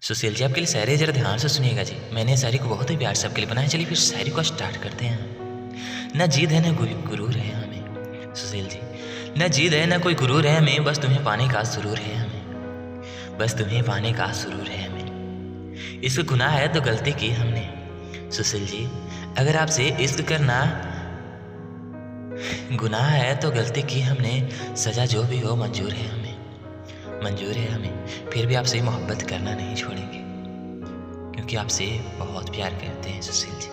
सुशील जी, आपके लिए शायरी ज़रा ध्यान से सुनिएगा जी। मैंने शायरी को बहुत ही प्यार से आपके लिए बनाया। चलिए फिर शायरी को स्टार्ट करते हैं। ना जिद है ना कोई गुरूर है हमें, सुशील जी। ना जिद है ना कोई गुरूर है हमें, बस तुम्हें पाने का सुरूर है हमें, बस तुम्हें पाने का सुरूर है हमें। इश्क गुनाह है तो गलती की हमने, सुशील जी। अगर आपसे इश्क करना गुनाह है तो गलती की हमने, सज़ा जो भी हो मंजूर है हमें, मंजूर है हमें। फिर भी आपसे मोहब्बत करना नहीं छोड़ेंगे, क्योंकि आपसे बहुत प्यार करते हैं सुशील जी।